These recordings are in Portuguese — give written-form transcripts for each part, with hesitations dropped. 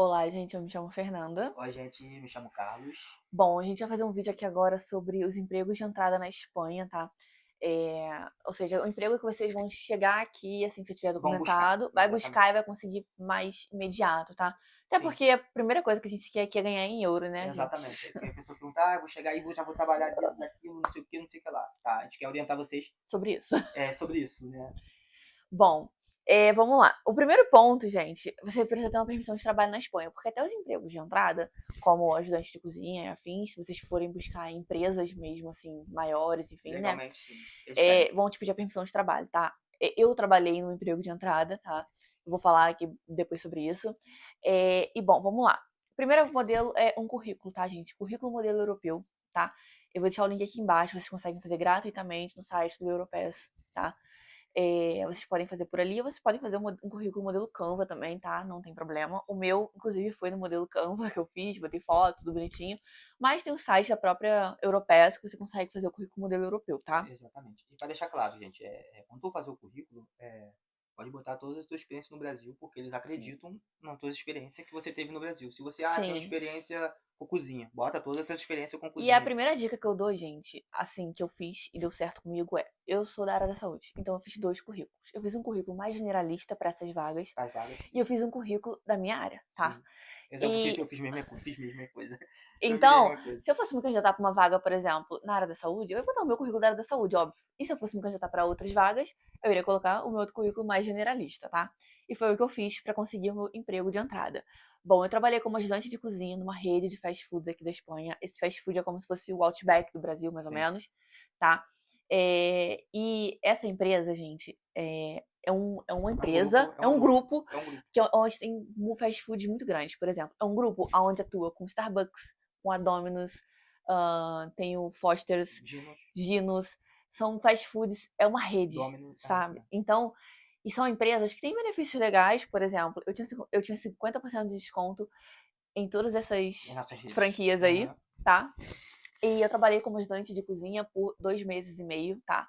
Olá, gente, eu me chamo Fernanda. Oi, gente, me chamo Carlos. Bom, a gente vai fazer um vídeo aqui agora sobre os empregos de entrada na Espanha, tá? Ou seja, o emprego que vocês vão chegar aqui, assim, se tiver Vão buscar, documentado, vai buscar exatamente. e vai conseguir mais imediato, tá? Até Sim, porque a primeira coisa que a gente quer aqui é ganhar em euro, né, gente? exatamente. Aí a pessoa pergunta, eu vou chegar aí, já vou trabalhar disso, daquilo, não sei o que, não sei o que lá. Tá, a gente quer orientar vocês Sobre isso. sobre isso, né? Bom, vamos lá. O primeiro ponto, gente, você precisa ter uma permissão de trabalho na Espanha, porque até os empregos de entrada, como ajudante de cozinha e afins, se vocês forem buscar em empresas mesmo, assim, maiores, enfim, né, Legalmente, sim. Eles pedem. vão te pedir a permissão de trabalho, tá? Eu trabalhei no emprego de entrada, tá? Eu vou falar aqui depois sobre isso. E bom, vamos lá. O primeiro modelo é um currículo, tá, gente? Currículo modelo europeu, tá? Eu vou deixar o link aqui embaixo, vocês conseguem fazer gratuitamente no site do Europass, tá? Vocês podem fazer por ali, ou vocês podem fazer um currículo modelo Canva também, tá? Não tem problema. O meu, inclusive, foi no modelo Canva que eu fiz, botei foto, tudo bonitinho. Mas tem o site da própria Europass que você consegue fazer o currículo modelo europeu, tá? Exatamente. E para deixar claro, gente, quando tu fazer o currículo, pode botar todas as tuas experiências no Brasil, porque eles Sim. acreditam na tua experiência que você teve no Brasil. Se você, tem uma Sim. experiência com cozinha, bota todas as tuas experiências com E a cozinha. primeira dica que eu dou, gente, assim, que eu fiz e deu certo comigo eu sou da área da saúde, então eu fiz dois currículos. Eu fiz um currículo mais generalista para essas vagas As vagas. e eu fiz um currículo da minha área, tá? Sim. E Eu fiz mesma coisa, fiz mesma coisa. Eu fiz então, mesma coisa. se eu fosse me candidatar para uma vaga, por exemplo, na área da saúde, eu ia botar o meu currículo da área da saúde, óbvio. E se eu fosse me candidatar para outras vagas, eu iria colocar o meu outro currículo mais generalista, tá? E foi o que eu fiz para conseguir o meu emprego de entrada. Bom, eu trabalhei como ajudante de cozinha numa rede de fast foods aqui da Espanha. Esse fast food é como se fosse o Outback do Brasil, mais ou Sim. menos, tá? E essa empresa, gente, é uma empresa, É é um um grupo. grupo É um grupo. onde tem fast foods muito grandes, por exemplo. É um grupo onde atua com Starbucks, com a Domino's, tem o Foster's, Dinos, Ginos. São fast foods, é uma rede, Domino. sabe? Então, e são empresas que têm benefícios legais, por exemplo, eu tinha 50% de desconto em todas Em essas nossas redes. franquias aí, Aham. tá? E eu trabalhei como ajudante de cozinha por 2 meses e meio, tá?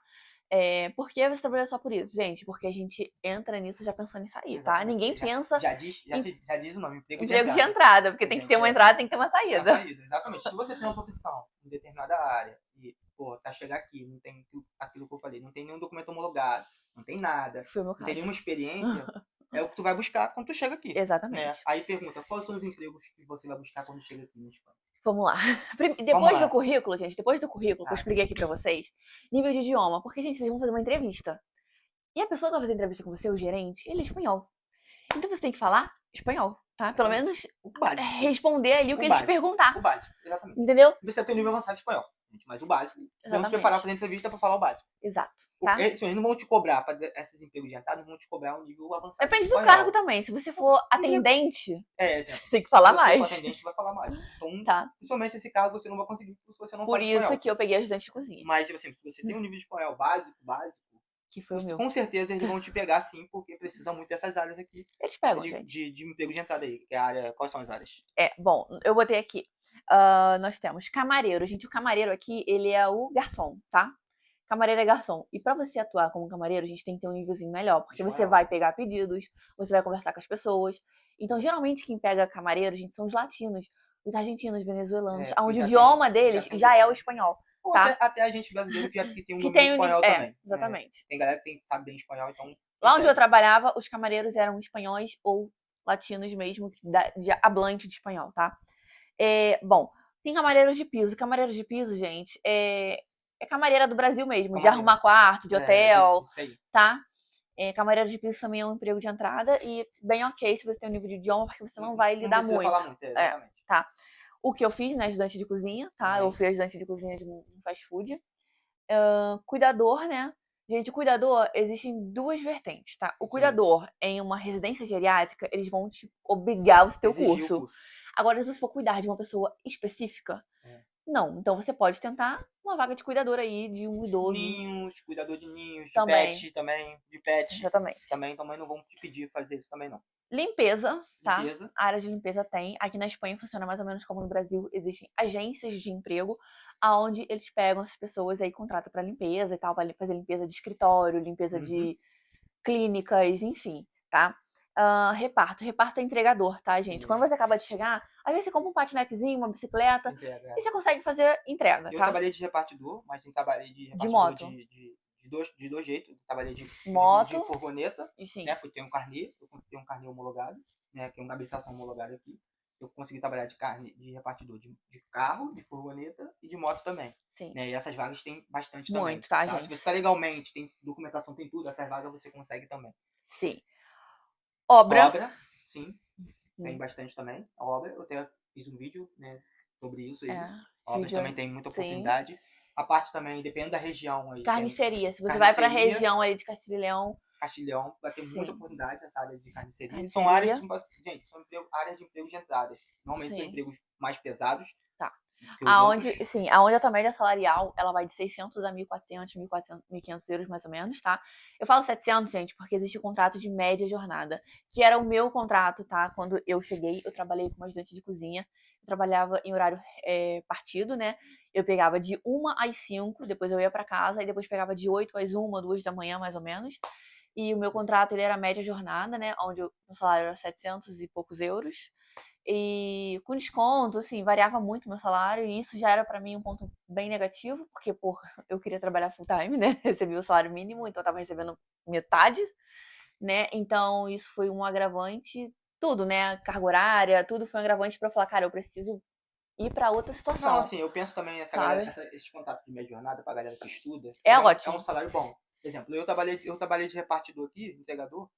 Por que você trabalha só por isso? Gente, porque a gente entra nisso já pensando em sair, tá? Exatamente. Ninguém pensa em Já diz o nome, emprego de emprego de entrada. entrada, porque A tem que ter gente uma entrada, tem que ter uma tem a saída. saída. Exatamente. Se você tem uma profissão em determinada área e, pô, tá chegar aqui, não tem aquilo que eu falei, não tem nenhum documento homologado, não tem nada, Foi o meu não tem caso. nenhuma experiência, é o que tu vai buscar quando tu chega aqui, né? Exatamente. Aí pergunta, quais são os empregos que você vai buscar quando chega aqui na Espanha? Vamos lá. Vamos Depois do lá. currículo, gente, depois do currículo que eu Ah, expliquei sim. aqui pra vocês, nível de idioma, porque, gente, vocês vão fazer uma entrevista. E a pessoa que vai fazer entrevista com você, o gerente, ele é espanhol. Então você tem que falar espanhol, tá? Pelo Exatamente. menos O básico. responder ali o O que ele te básico. perguntar. O básico, exatamente. Entendeu? Não precisa ter um nível avançado de espanhol, gente, mas o básico. Vamos se preparar Exatamente. para a entrevista para falar o básico. Exato, tá? Eles não vão te cobrar, para esses empregos de entrada, não vão te cobrar um nível avançado de Depende do cargo espanhol. também. Se você for atendente, Exemplo. você tem que Se falar você for mais, atendente, vai falar mais. Então, tá? principalmente nesse caso, você não vai conseguir se você não Por fala isso espanhol. que eu peguei ajudante de cozinha, Mas, tipo assim, se você tem um nível de espanhol básico, que foi o meu. com certeza eles vão te pegar sim, porque precisa muito dessas áreas aqui Eles pegam, gente. de emprego de entrada aí. Que é a área. Quais são as áreas? Bom, eu botei aqui. Nós temos camareiro. Gente, o camareiro aqui, ele é o garçom, tá? Camareiro é garçom. E pra você atuar como camareiro, a gente tem que ter um nívelzinho melhor, porque você Espanhol. vai pegar pedidos, você vai conversar com as pessoas. Então, geralmente, quem pega camareiro, gente, são os latinos, os argentinos, venezuelanos, Porque onde o já idioma deles tem um já é o domínio. espanhol, Ou tá? até a gente brasileiro que tem um Que domínio tem o nível. espanhol também. Né? Exatamente. Tem galera que sabe bem espanhol, então Sim. Lá onde eu consegue. trabalhava, os camareiros eram espanhóis ou latinos mesmo, de hablante de espanhol, tá? Bom, tem camareiros de piso. Camareiros de piso, gente, é camareira do Brasil mesmo, de Camareiro. arrumar quarto, de hotel, Isso aí. tá? Camareira de piso também é um emprego de entrada e bem ok se você tem um nível de idioma, porque você não vai Não lidar precisa muito. falar muito, exatamente. Tá. O que eu fiz, né, ajudante de cozinha, tá? Eu Também. fui ajudante de cozinha de um fast food. Cuidador, né? Gente, o cuidador, existem duas vertentes, tá? O Sim. cuidador em uma residência geriátrica, eles vão te obrigar o teu Exigir o curso. curso. Agora, se você for cuidar de uma pessoa específica, É. não. Então você pode tentar uma vaga de cuidador aí de um idoso Ninhos, cuidador de ninhos, de também. pet também, de pet. Exatamente. Também não vão te pedir fazer isso também não. Limpeza, tá? Limpeza. A área de limpeza tem. Aqui na Espanha funciona mais ou menos como no Brasil. Existem agências de emprego aonde eles pegam essas pessoas aí, contratam para limpeza e tal, para fazer limpeza de escritório, limpeza Uhum. de clínicas, enfim, tá? Reparto. Reparto é entregador, tá, gente? Quando você acaba de chegar, às vezes você compra um patinetezinho, uma bicicleta, Entrega. e você consegue fazer entrega, Eu tá? trabalhei de repartidor, mas eu trabalhei de De repartidor moto, de dois jeitos. Eu trabalhei de moto, furgoneta, e sim, né? Fui ter um carnê, eu tenho um carnê homologado, né? Que é uma habilitação homologada aqui. Eu consegui trabalhar de repartidor de carro, de furgoneta e de moto também. sim. Né? E essas vagas tem bastante também. Muito, tá, Tá? Se gente? você está legalmente, tem documentação, tem tudo, essas vagas você consegue também. Sim. Obra. Obra, sim, tem Hum, bastante também. A obra, eu até fiz um vídeo, né, sobre isso aí. É, Obras vídeo, também tem muita sim. oportunidade. A parte também, depende da região aí, tem Carniceria. Se você vai pra carniceria, região aí de Castilho e Leão, Castilhão, vai ter muita sim. oportunidade nessa área de carniceria. São áreas, Carniceria, gente, são áreas de emprego de entrada. Normalmente são sim. empregos mais pesados Tá. que os outros. Sim, aonde a tua média salarial, ela vai de 600 a 1.400, 1.500 euros mais ou menos, tá? Eu falo 700, gente, porque existe o contrato de média jornada, que era o meu contrato, tá? Quando eu cheguei, eu trabalhei como ajudante de cozinha, eu trabalhava em horário partido, né? Eu pegava de 1 às 5, depois eu ia pra casa, e depois pegava de 8 às 1, 2 da manhã, mais ou menos. E o meu contrato, ele era média jornada, né? Onde o salário era 700 e poucos euros. E com desconto, assim, variava muito o meu salário, e isso já era pra mim um ponto bem negativo, porque, porra, eu queria trabalhar full time, né? Recebi o salário mínimo, então eu tava recebendo metade, né? Então isso foi um agravante, tudo, né? Carga horária, tudo foi um agravante pra eu falar, cara, eu preciso ir pra outra Não, situação, assim, eu penso também essa galera, sabe? esse contato de média jornada pra galera que estuda, É é um ótimo. salário bom. Por exemplo, eu trabalhei de repartidor aqui, entregador,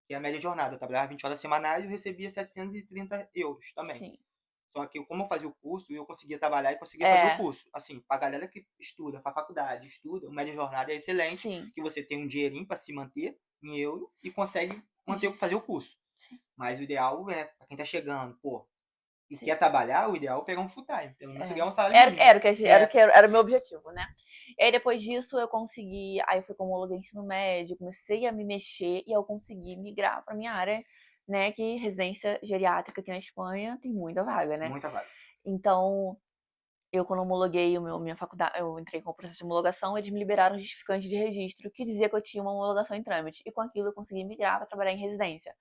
que é a média jornada. Eu trabalhava 20 horas semanais e eu recebia 730 euros também. Sim. Só que como eu fazia o curso, eu conseguia trabalhar e conseguia fazer o É, curso. Assim, pra galera que estuda, pra faculdade, estuda, o média jornada é excelente, sim. que você tem um dinheirinho pra se manter em euro e consegue Sim. fazer o curso. Sim. Mas o ideal é, pra quem tá chegando, pô, e Sim. quer trabalhar, o ideal é pegar um full time. Pelo menos você É. ganhar um salário Era, mínimo. era, o que, É, era o meu objetivo, né? E aí depois disso eu consegui, aí eu fui como homologuei ensino médio, comecei a me mexer e eu consegui migrar pra minha área, né? Que residência geriátrica aqui na Espanha tem muita vaga, né? muita vaga. Então, eu quando homologuei minha faculdade, eu entrei com o processo de homologação, eles me liberaram um justificante de registro que dizia que eu tinha uma homologação em trâmite. E com aquilo eu consegui migrar para trabalhar em residência,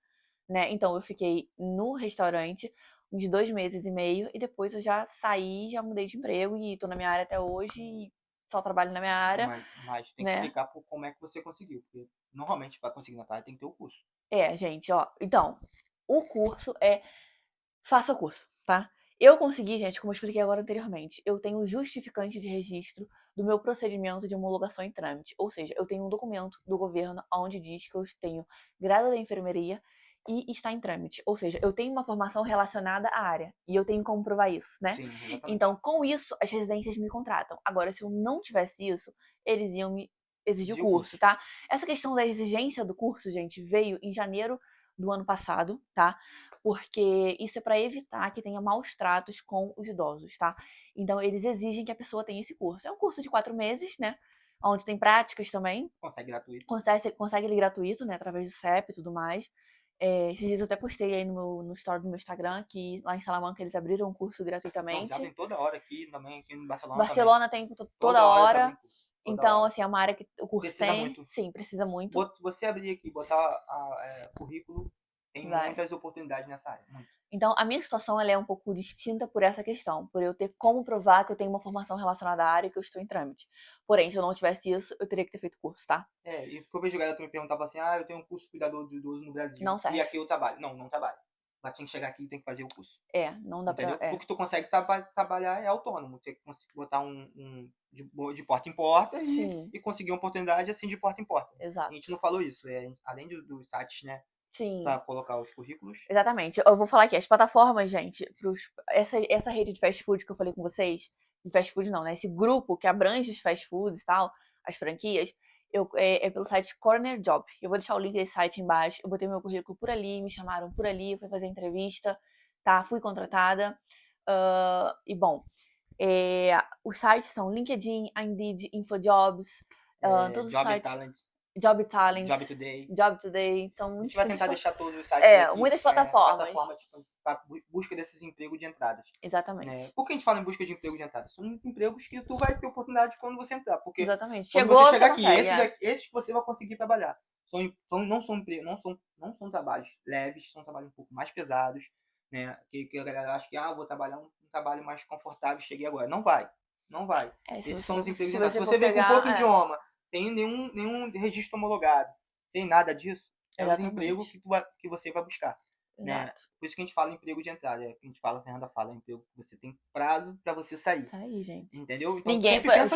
né? Então eu fiquei no restaurante uns 2 meses e meio e depois eu já saí, já mudei de emprego e tô na minha área até hoje e só trabalho na minha área, Mas tem que né? explicar como é que você conseguiu. Porque normalmente para conseguir na praia tem que ter o curso. Gente, ó. Então, o curso faça o curso, tá? Eu consegui, gente, como eu expliquei agora anteriormente, eu tenho justificante de registro do meu procedimento de homologação em trâmite. Ou seja, eu tenho um documento do governo onde diz que eu tenho grado da enfermeria e está em trâmite. Ou seja, eu tenho uma formação relacionada à área e eu tenho como provar isso, né? Sim, exatamente. Então, com isso, as residências me contratam. Agora, se eu não tivesse isso, eles iam me exigir o Exigir o curso, curso. tá? Essa questão da exigência do curso, gente, veio em janeiro do ano passado, tá? Porque isso é para evitar que tenha maus tratos com os idosos, tá? Então, eles exigem que a pessoa tenha esse curso. É um curso de 4 meses, né? Onde tem práticas também. Consegue gratuito. Consegue ele gratuito, né? Através do CEP e tudo mais. Esses dias eu até postei aí no story do meu Instagram que lá em Salamanca eles abriram um curso Não, já gratuitamente. tem toda hora aqui também, aqui no Barcelona também. Barcelona tem Toda toda hora eles abrem hora. curso. Toda Então, hora. assim, é uma área que o curso Precisa tem. muito. Sim, precisa muito. Você abrir aqui e botar currículo, tem Vai. muitas oportunidades nessa área. Muito. Então, a minha situação ela é um pouco distinta por essa questão, por eu ter como provar que eu tenho uma formação relacionada à área e que eu estou em trâmite. Porém, se eu não tivesse isso, eu teria que ter feito curso, tá? E o que eu vejo galera que me perguntava assim, eu tenho um curso de cuidador de idoso no Não Brasil e serve. aqui eu trabalho. Não, não trabalho. Lá tinha que chegar aqui e tem que fazer o curso. Não dá pra. Entendeu? O que tu consegue trabalhar é autônomo. Você consegue botar de porta em porta Sim, e conseguir uma oportunidade assim de porta em porta. A exato. gente não falou isso. Além dos sites, né, Sim, para colocar os currículos. exatamente. Eu vou falar aqui, as plataformas, gente, essa rede de fast food que eu falei com vocês, de fast food não, né? Esse grupo que abrange os fast foods e tal, as franquias, é pelo site Corner Job. Eu vou deixar o link desse site embaixo. Eu botei meu currículo por ali, me chamaram por ali, fui fazer entrevista, tá? Fui contratada. E bom, os sites são LinkedIn, Indeed, InfoJobs, todos os Job sites, Talent, Job Talent, Job Today. Job Today, são A gente muitas, vai muitas, tentar deixar todos os sites aqui, muitas plataformas. plataformas para busca desses empregos de entradas. Né? Exatamente. Por que a gente fala em busca de emprego de entrada? São empregos que tu vai ter oportunidade quando você entrar. Porque Exatamente. quando Chegou, você você chegar aqui, consegue. esses que você vai conseguir trabalhar. não são trabalhos leves, são trabalhos um pouco mais pesados, né? Que a galera acha que, vou trabalhar um trabalho mais confortável, cheguei agora. Não vai, não vai. Se Esses são os você, empregos de se entrada. Se você for você vem com pouco pegar, idioma, sem nenhum registro homologado, sem nada disso, é os empregos exatamente, que você vai buscar, né? exato. Por isso que a gente fala emprego de entrada, a gente fala, a Fernanda fala, emprego que você tem prazo para você sair. Tá aí, gente. Entendeu? Então Ninguém, gente, olha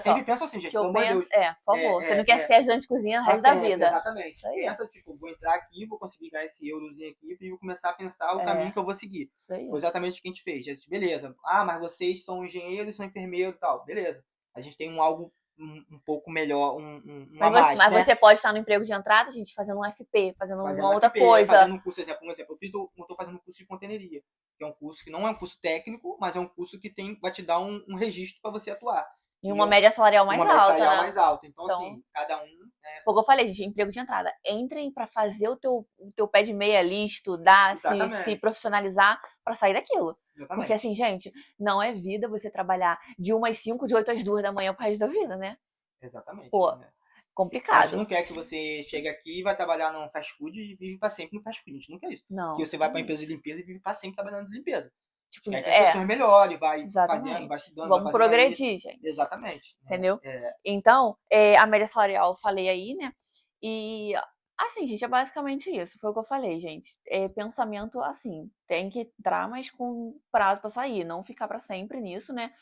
só. sempre pensa assim, O gente, que eu pelo amor de penso Deus. por favor, você não quer ser ajudante de cozinha o Pra resto da sempre, vida. exatamente. Isso aí. Pensa, tipo, vou entrar aqui, vou conseguir ganhar esse eurozinho aqui e vou começar a pensar o É, caminho que eu vou seguir. isso aí. Foi exatamente o que a gente fez. A gente, beleza. Mas vocês são engenheiros, são enfermeiros e tal. Beleza. A gente tem algo um pouco melhor, um a mais, Mas né? você pode estar no emprego de entrada, gente, fazendo um FP, fazendo Fazendo uma outra FP, coisa. fazendo um curso, exemplo, eu tô fazendo um curso de containeria, que é um curso que não é um curso técnico, mas é um curso que vai te dar um registro para você atuar. E E uma média salarial mais uma média alta, salarial né? mais alta. Então, Então, assim, cada um, né? foi o que eu falei, gente, emprego de entrada. Entrem pra fazer o teu pé de meia ali, estudar, se Exatamente. profissionalizar pra sair daquilo. Porque Exatamente. assim, gente, não é vida você trabalhar de 1 às 5, de 8 às 2 da manhã pro resto da vida, né? Exatamente. Pô, Né? A gente não complicado. quer que você chegue aqui e vai trabalhar num fast food e vive para sempre no fast food. A gente não quer isso. Não, Que você vai para a exatamente. empresa de limpeza e vive para sempre trabalhando de limpeza. A gente Tipo, quer que a pessoa melhore, vai fazendo, vai exatamente. estudando, vai Vamos fazendo ali. progredir, gente. Exatamente. Né? Entendeu? Então, a média salarial eu falei aí, né? E assim, gente, é basicamente isso. Foi o que eu falei, gente. Pensamento assim, tem que entrar, mas com prazo pra sair, não ficar pra sempre nisso, né?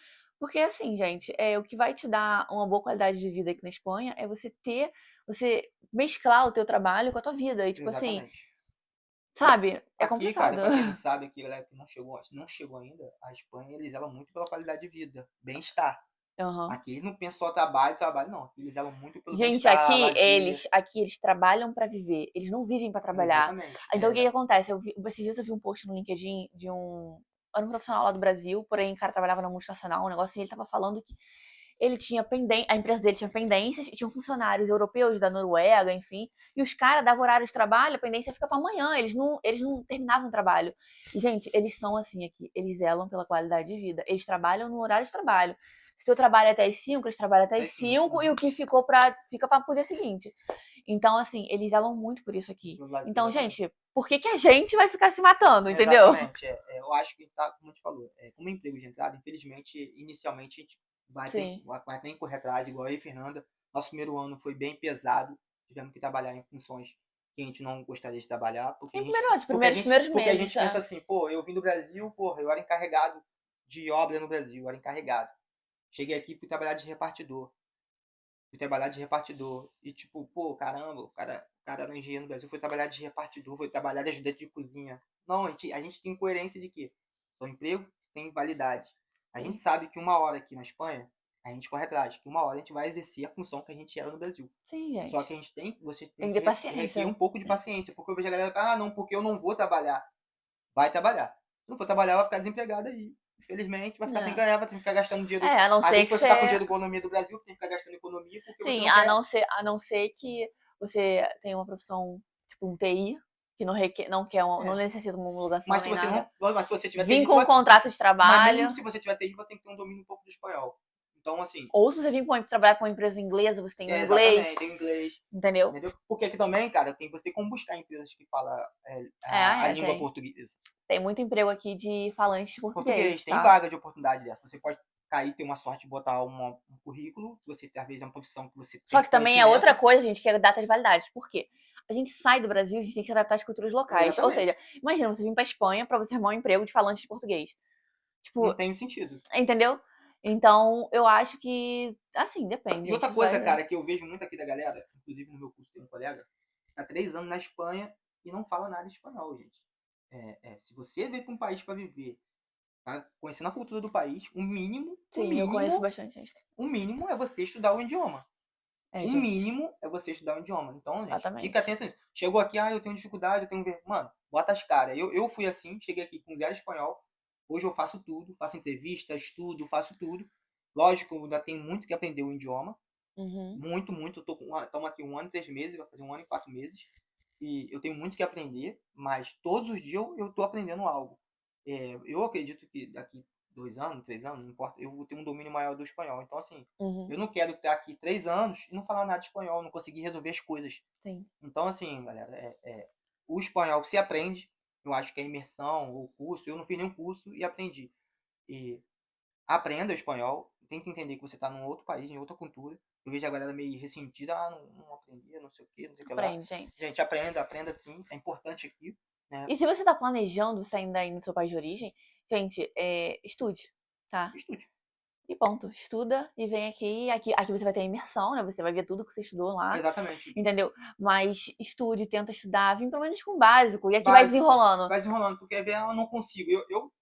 Porque assim, gente, o que vai te dar uma boa qualidade de vida aqui na Espanha é você mesclar o teu trabalho com a tua vida. E tipo assim, Exatamente. sabe? É Aqui, cara, complicado. para quem não sabe, aqui, galera que não chegou ainda, a Espanha, eles zelam muito pela qualidade de vida, bem-estar. Aham. Aqui eles não pensam só trabalho, trabalho, não. Aqui eles zelam muito pelo Gente, bem-estar, lazer. aqui eles trabalham pra viver, eles não vivem pra trabalhar. Exatamente. Então o que que acontece? Esses dias eu vi um post no LinkedIn era um profissional lá do Brasil, porém o cara trabalhava na multinacional, um negócio, e ele tava falando que ele tinha a empresa dele tinha pendências e tinham funcionários europeus da Noruega, enfim, e os caras davam horário de trabalho, a pendência fica pra amanhã, eles não terminavam o trabalho. E, gente, eles são assim aqui, eles zelam pela qualidade de vida, eles trabalham no horário de trabalho. Se eu trabalho até as 5, eles trabalham até É as cinco. 5 e o que fica para o dia seguinte. Então, assim, eles zelam muito por isso aqui. Então, Exatamente. gente, por que a gente vai ficar se matando, entendeu? Exatamente. Eu acho que tá, como a gente falou, como emprego de entrada, infelizmente, inicialmente a gente Sim. vai ter que correr atrás, igual aí, Fernanda. Nosso primeiro ano foi bem pesado, tivemos que trabalhar em funções que a gente não gostaria de trabalhar, porque a Em gente, primeiros porque a meses, gente pensa assim, pô, eu vim do Brasil, porra, eu era encarregado de obra no Brasil, eu era encarregado. Cheguei aqui fui trabalhar de repartidor. Fui trabalhar de repartidor. E tipo, pô, caramba, o cara era engenheiro no Brasil, foi trabalhar de repartidor, foi trabalhar de ajudante de cozinha. Não, a gente tem coerência de que o emprego tem validade. A gente Sim. sabe que uma hora aqui na Espanha, a gente corre atrás, que uma hora a gente vai exercer a função que a gente era no Brasil. Sim, Só que gente. a gente você tem Tem que que ter requer um paciência. pouco de paciência, porque eu vejo a galera, não, porque eu não vou trabalhar. Vai trabalhar. Se não for trabalhar, vai ficar desempregado aí. Infelizmente, vai ficar sem É. ganhar, vai ter que ficar gastando dinheiro. A não Às ser vezes que você está com você. dinheiro da economia do Brasil, tem que ficar gastando economia porque você Sim, não quer. a não ser que você tenha uma profissão, tipo um TI, que não quer não É. necessita uma homologação Mas se nem você nada. não. Mas se você tiver Vim TI, com um contrato de mas mesmo trabalho. se você tiver TI, você tem que ter um domínio um pouco do espanhol. Então, assim, Ou se você vir trabalhar com uma empresa inglesa, você tem o inglês, exatamente, tem inglês. entendeu? Entendeu? Porque aqui também, cara, você tem como buscar empresas que falam a língua Tem. portuguesa. Tem muito emprego aqui de falantes de Português, português, tem tá? vaga de oportunidade dessa. Você pode cair, ter uma sorte de botar um currículo, se você às vezes é uma profissão que você Só tem que também é conhecimento. outra coisa, gente, que é data de validade. Por quê? A gente sai do Brasil, a gente tem que se adaptar às culturas locais. Ou Exatamente. seja, imagina você vir pra Espanha pra você arrumar um emprego de falante de português. Não Tipo, tem sentido. entendeu? Então, eu acho que, assim, depende, E outra gente. coisa, cara, que eu vejo muito aqui da galera, inclusive no meu curso tem um colega, tá 3 anos na Espanha e não fala nada de espanhol, gente. Se você veio para um país para viver, tá conhecendo a cultura do país, Sim, eu conheço bastante gente. o mínimo é você estudar o idioma. O Gente, mínimo é você estudar o idioma. Então, gente, fica exatamente. atento. Chegou aqui, eu tenho dificuldade, eu tenho ver. Mano, bota as caras. Eu fui assim, cheguei aqui com zero espanhol. Hoje eu faço tudo, faço entrevista, estudo, faço tudo. Lógico, eu ainda tenho muito que aprender o idioma. Uhum. Muito, muito. Estamos aqui 1 ano e 3 meses, vai fazer 1 ano e 4 meses. E eu tenho muito que aprender, mas todos os dias eu estou aprendendo algo. Eu acredito que daqui 2 anos, 3 anos, não importa, eu vou ter um domínio maior do espanhol. Então, assim, Uhum. eu não quero estar aqui 3 anos e não falar nada de espanhol, não conseguir resolver as coisas. Sim. Então, assim, galera, o espanhol se aprende, eu acho que é imersão ou curso, eu não fiz nenhum curso e aprendi. E aprenda o espanhol, tem que entender que você está num outro país, em outra cultura. Eu vejo a galera meio ressentida, não aprendi, não sei o que, não sei o que lá. Aprende, gente. Gente, aprenda sim, é importante aqui, né? E se você tá planejando você ainda ir no seu país de origem, gente, estude, tá? Estude. E ponto. Estuda e vem aqui. Aqui você vai ter a imersão, né? Você vai ver tudo que você estudou lá. Exatamente. Entendeu? Mas estude, tenta estudar, vem pelo menos com o básico. E aqui vai Básico. desenrolando. Vai desenrolando, porque eu não consigo.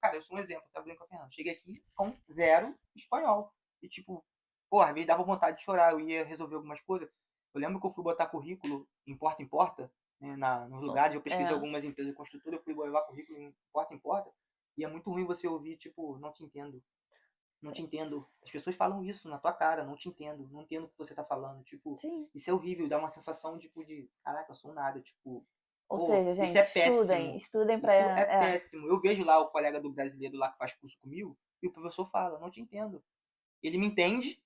Cara, eu sou um exemplo, tá brincando com a Fernanda. Cheguei aqui com zero espanhol. E tipo, pô, às vezes dava vontade de chorar, eu ia resolver algumas coisas. Eu lembro que eu fui botar currículo em porta, né, nos lugares, eu pesquisei É, algumas empresas de construtora, eu fui levar currículo em porta, e é muito ruim você ouvir, tipo, não te entendo. Não te entendo. As pessoas falam isso na tua cara, não te entendo, não entendo o que você tá falando. Tipo, sim. isso é horrível, dá uma sensação, tipo, de, caraca, eu sou um nada, tipo, Ou pô, seja, isso gente, é estudem. péssimo. Estudem pra. Isso é péssimo. Eu vejo lá o colega do brasileiro lá que faz curso comigo, e o professor fala, não te entendo. Ele me entende,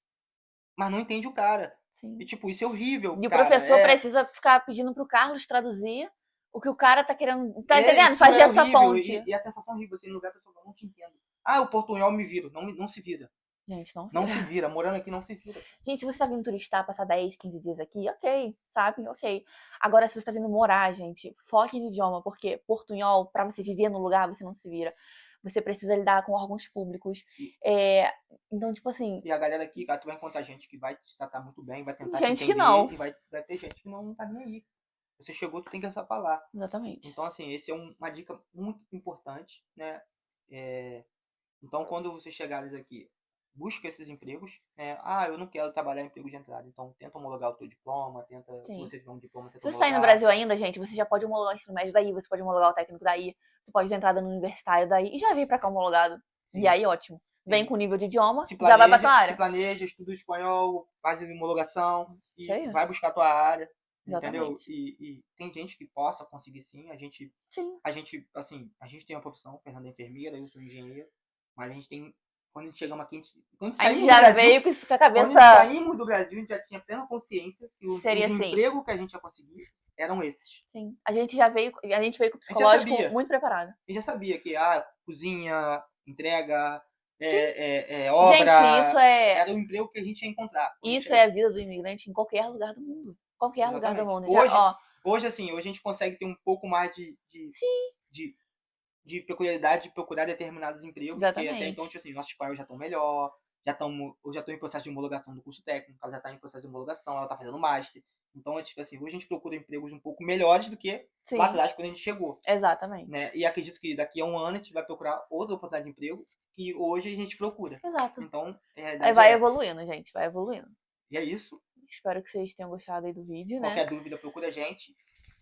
mas não entende o cara. E Sim. tipo, isso é horrível, E o cara. professor precisa ficar pedindo pro Carlos traduzir o que o cara tá querendo. Tá entendendo? Isso Fazer é essa horrível. ponte. E a sensação horrível, assim, no lugar a pessoa fala, não te entendo. Ah, o portunhol me vira. Não se vira. Gente, não Não vira. se vira. Morando aqui não se vira. Gente, se você tá vindo turistar, passar 10, 15 dias aqui, ok, sabe? Ok. Agora, se você tá vindo morar, gente, foque no idioma, porque portunhol, pra você viver no lugar, você não se vira. Você precisa lidar com órgãos públicos. E, Então, tipo assim, e a galera aqui, cara, tu vai encontrar gente que vai te tratar muito bem, vai tentar te gente que entender, não. e vai ter gente que não tá nem aí. Você chegou, tu tem que falar. Exatamente. Então, assim, esse é uma dica muito importante, né? Então, quando vocês chegarem aqui, busca esses empregos, né? Ah, eu não quero trabalhar em emprego de entrada. Então, tenta homologar o teu diploma, se Sim. você tiver um diploma, tenta Se você tá aí no homologar. Brasil ainda, gente, você já pode homologar o ensino médio daí, você pode homologar o técnico daí, você pode ter entrada no universitário daí e já vir pra cá homologado. E Sim, aí, ótimo. Vem sim. com nível de idioma, já vai pra tua Se área. planeja, estuda espanhol, faz a homologação Isso e aí, vai buscar a tua área, entendeu? exatamente. E tem gente que possa conseguir sim. Sim. Assim, a gente tem uma profissão, Fernanda é enfermeira, eu sou engenheiro, mas a gente tem, quando a gente chegamos aqui, quando A gente saímos do já Brasil, veio com isso com a quando a gente cabeça. saímos do Brasil, a gente já tinha plena consciência que Seria os assim. empregos que a gente ia conseguir eram esses. Sim. A gente veio com o A gente já psicológico sabia. muito preparado. A gente já sabia que cozinha, entrega, Sim. Gente, obra, era o emprego que a gente ia encontrar quando a gente isso é chegar. a vida do imigrante em qualquer lugar do mundo. Qualquer lugar do Exatamente. mundo. Já, ó, Assim, hoje a gente consegue ter um pouco mais sim, de, de peculiaridade de procurar determinados empregos, que até então, exatamente. tipo assim, nossos pais já estão melhor, eu já estou em processo de homologação do curso técnico, ela já está em processo de homologação, ela está fazendo master. Então, tipo assim, hoje a gente procura empregos um pouco melhores do que lá Sim, atrás, quando a gente chegou. exatamente. Né? E acredito que daqui a um ano a gente vai procurar outra oportunidade de emprego que hoje a gente procura. Exato. Então, a Aí realidade é vai essa. evoluindo, gente, vai evoluindo. E é isso. Espero que vocês tenham gostado aí do vídeo, né? Qualquer dúvida, procura a gente,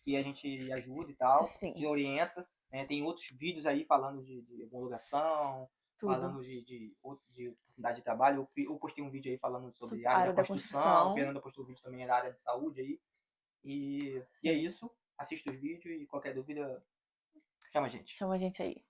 que a gente ajuda e tal, Sim, te orienta. Né? Tem outros vídeos aí falando de homologação, tudo. falando de oportunidade de trabalho. Eu postei um vídeo aí falando sobre Sobre a área da área da construção, a construção. Fernanda postou um vídeo também da área de saúde aí. E é Sim. isso. Assista os vídeos e qualquer dúvida, chama a gente. Chama a gente aí.